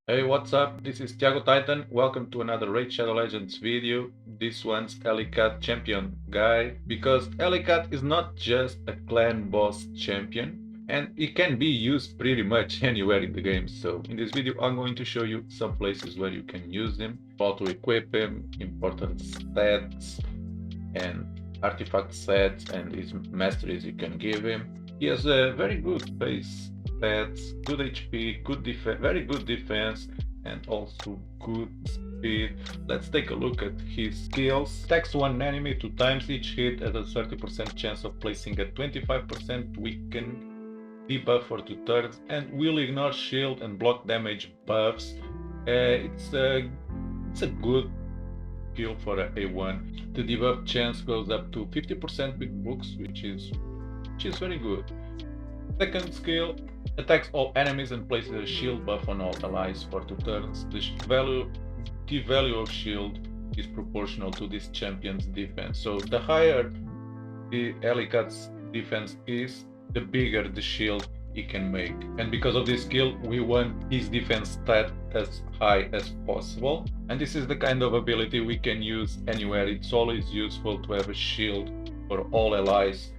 Hey, what's up? This is Thiago Titan. Welcome to another Raid Shadow Legends video. This one's Helicath Champion guy, because Helicath is not just a clan boss champion, and it can be used pretty much anywhere in the game. So in this video, I'm going to show you some places where you can use him, how to equip him, important stats, and artifact sets, and his masteries you can give him. He has a very good base stats, good HP, good defense, very good defense, and also good speed. Let's take a look at his skills. Attacks one enemy 2 times each hit at a 30% chance of placing a 25% weakened debuff for 2 turns, and will ignore shield and block damage buffs. It's a good skill for a A1. The debuff chance goes up to 50% with books, which is very good. Second skill, attacks all enemies and places a shield buff on all allies for 2 turns. The value of shield is proportional to this champion's defense. So the higher the Helicath's defense is, the bigger the shield he can make. And because of this skill, we want his defense stat as high as possible. And this is the kind of ability we can use anywhere. It's always useful to have a shield for all allies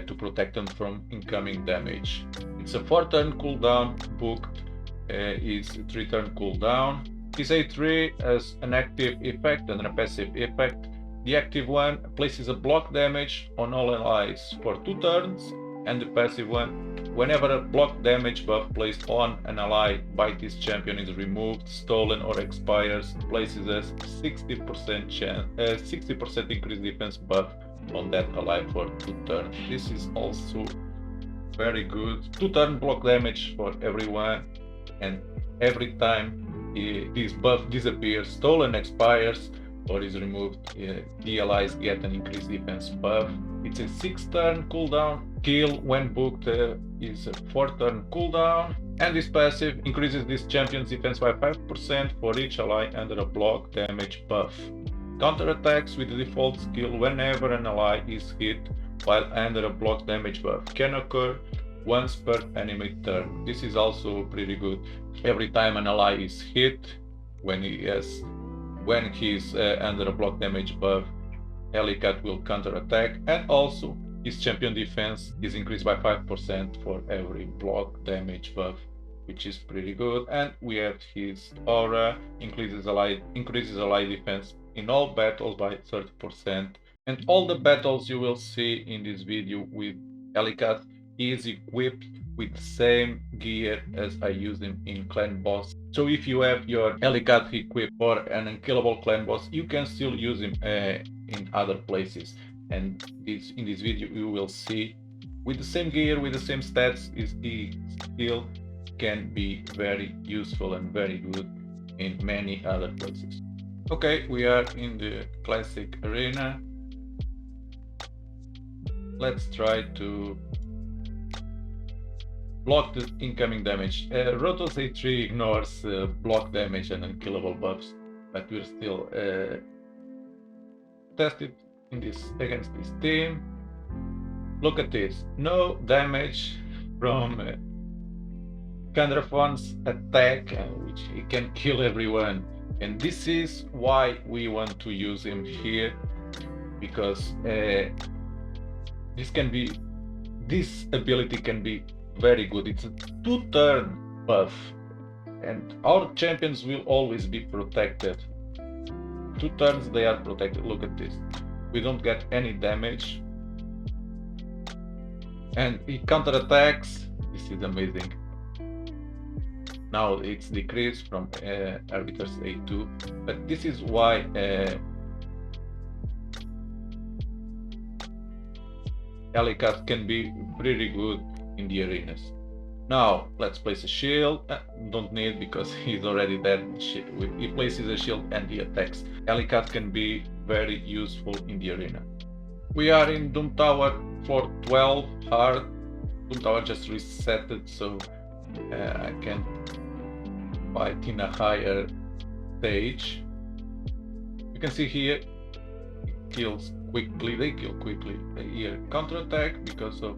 to protect them from incoming damage. It's a 4-turn cooldown booked, is 3-turn cooldown. His A3 has an active effect and a passive effect. The active one places a block damage on all allies for 2 turns, and the passive one, whenever a block damage buff placed on an ally by this champion is removed, stolen, or expires, places a 60% increased defense buff on that ally for 2 turns. This is also very good. 2-turn block damage for everyone, and every time this buff disappears, stolen, expires, or is removed, the allies get an increased defense buff. It's a 6-turn cooldown. Kill when booked is a 4-turn cooldown, and this passive increases this champion's defense by 5% for each ally under a block damage buff. Counterattacks with the default skill whenever an ally is hit while under a block damage buff can occur once per enemy turn. This is also pretty good. Every time an ally is hit, when he's under a block damage buff, Helicath will counterattack, and also his champion defense is increased by 5% for every block damage buff, which is pretty good. And we have his aura, increases ally defense in all battles by 30%. And all the battles you will see in this video with Helicath is equipped with the same gear as I used him in clan boss. So if you have your Helicath equipped for an unkillable clan boss, you can still use him in other places. And in this video you will see, with the same gear, with the same stats, he still can be very useful and very good in many other places. Okay, we are in the classic arena. Let's try to block the incoming damage. Rotos A3 ignores block damage and unkillable buffs, but we're still tested against this team. Look at this, no damage from Candrafon's attack, which he can kill everyone. And this is why we want to use him here, because this ability can be very good. It's a 2-turn buff, and our champions will always be protected. 2 turns they are protected. Look at this, we don't get any damage, and he counterattacks. This is amazing. Now it's decreased from Arbiter's A2, but this is why Helicath can be pretty good in the arenas. Now let's place a shield. Don't need, because he's already dead. He places a shield and he attacks. Helicath can be very useful in the arena. We are in Doom Tower floor 12 hard. Doom Tower just resetted, so I can fight in a higher stage. You can see here, he kills quickly. They kill quickly. Here counterattack because of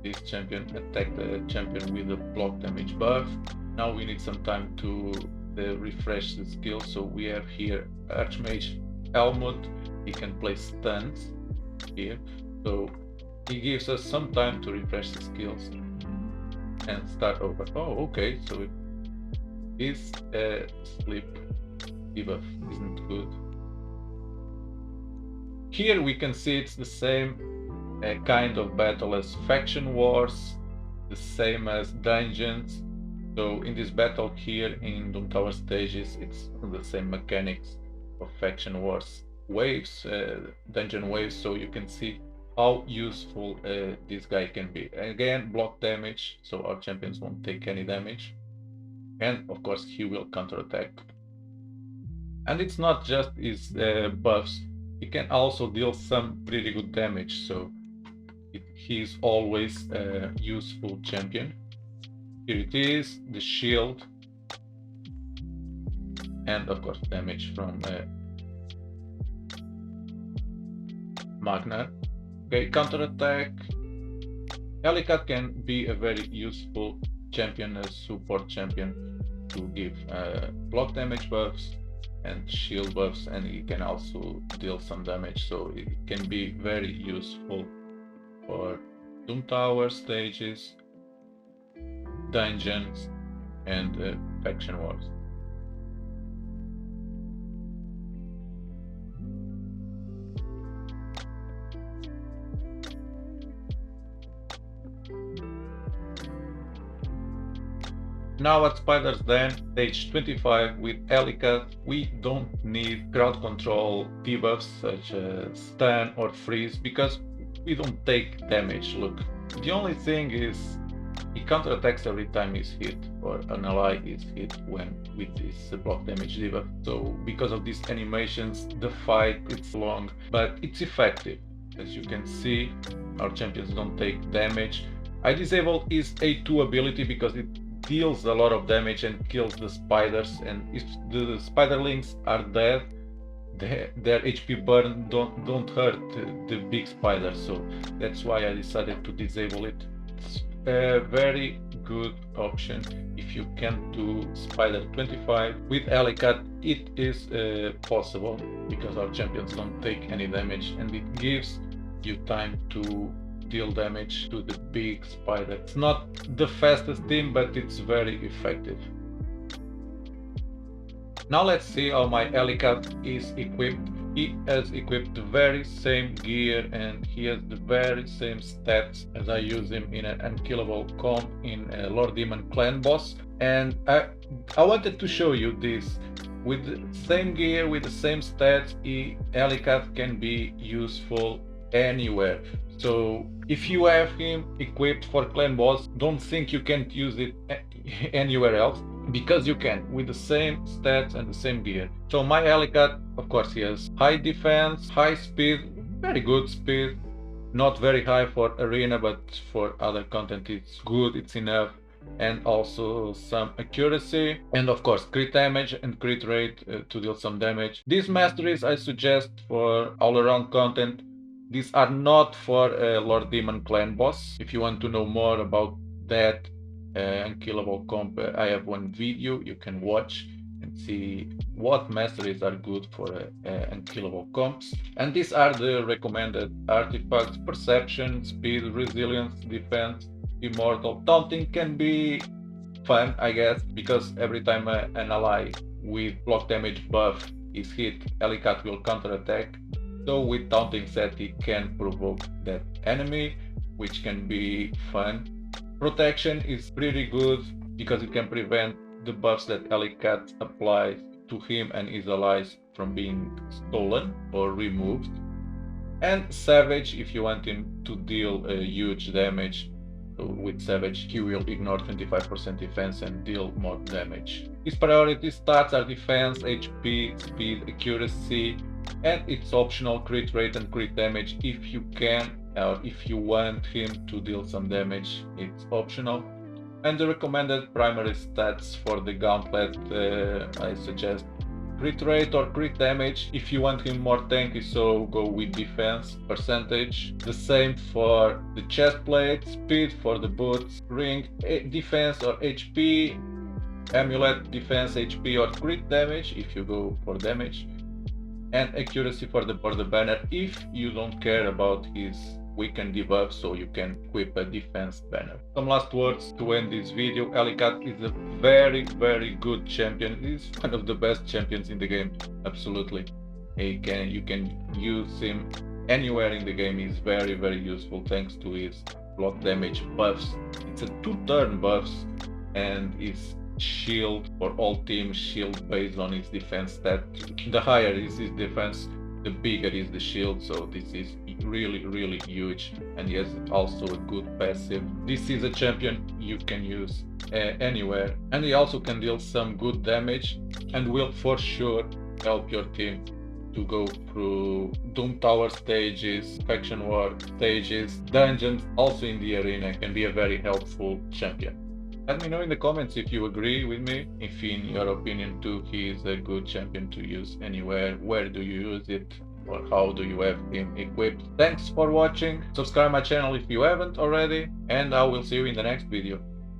this champion attacked the champion with a block damage buff. Now we need some time to refresh the skill. So we have here Archmage Helmut. He can place stuns here. So he gives us some time to refresh the skills and start over. Oh, okay. So this sleep debuff isn't good. Here we can see it's the same kind of battle as Faction Wars, the same as Dungeons. So in this battle here in Doom Tower stages, it's the same mechanics of Faction Wars waves, dungeon waves, so you can see how useful this guy can be. Again, block damage, so our champions won't take any damage. And of course he will counterattack. And it's not just his buffs, he can also deal some pretty good damage, so he's always a useful champion. Here it is, the shield, and of course damage from Magna. Okay, counterattack. Helicath can be a very useful champion as support champion to give block damage buffs and shield buffs, and he can also deal some damage, so it can be very useful for Doom Tower stages, dungeons, and faction wars. Now at Spider's Den, stage 25 with Helicath, we don't need crowd control debuffs such as stun or freeze because we don't take damage. Look, the only thing is he counterattacks every time he's hit or an ally is hit when with this block damage debuff. So because of these animations, the fight it's long, but it's effective. As you can see, our champions don't take damage. I disable his A2 ability because it deals a lot of damage and kills the spiders, and if the spiderlings are dead, their HP burn don't hurt the big spiders, so that's why I decided to disable it. It's a very good option if you can do Spider 25. With Helicath it is possible because our champions don't take any damage and it gives you time to deal damage to the big spider. It's not the fastest team, but it's very effective. Now let's see how my Helicath is equipped. He has equipped the very same gear and he has the very same stats as I use him in an unkillable comp in a Lord Demon clan boss. And I wanted to show you this. With the same gear, with the same stats, Helicath can be useful anywhere. So if you have him equipped for clan boss, don't think you can't use it anywhere else, because you can with the same stats and the same gear. So my Helicath, of course, he has high defense, high speed, very good speed, not very high for arena, but for other content it's good, it's enough, and also some accuracy, and of course crit damage and crit rate to deal some damage. These masteries I suggest for all around content. These are not for Lord Demon clan boss. If you want to know more about that unkillable comp, I have one video you can watch and see what masteries are good for unkillable comps. And these are the recommended artifacts: perception, speed, resilience, defense, immortal. Taunting can be fun, I guess, because every time an ally with block damage buff is hit, Helicath will counterattack. So with taunting set he can provoke that enemy, which can be fun. Protection is pretty good because it can prevent the buffs that Helicath applies to him and his allies from being stolen or removed. And Savage, if you want him to deal huge damage, with Savage he will ignore 25% defense and deal more damage. His priority stats are defense, HP, speed, accuracy, and it's optional crit rate and crit damage if you can, or if you want him to deal some damage, it's optional. And the recommended primary stats for the gauntlet, I suggest crit rate or crit damage. If you want him more tanky, so go with defense percentage. The same for the chest plate, speed for the boots, ring, defense or HP, Amulet, defense, HP or crit damage if you go for damage, and accuracy for the banner if you don't care about his weaken debuff, so you can equip a defense banner. Some last words to end this video. Helicath is a very good champion. He's one of the best champions in the game, absolutely. You can use him anywhere in the game. He's very useful thanks to his block damage buffs. It's a 2-turn buffs, and his shield for all teams, shield based on his defense stat. The higher is his defense, the bigger is the shield, so this is really huge, and he has also a good passive. This is a champion you can use anywhere, and he also can deal some good damage and will for sure help your team to go through Doom Tower stages, Faction War stages, dungeons, also in the arena. Can be a very helpful champion. Let me know in the comments if you agree with me, if in your opinion too he is a good champion to use anywhere, where do you use it, or how do you have him equipped. Thanks for watching, subscribe my channel if you haven't already, and I will see you in the next video.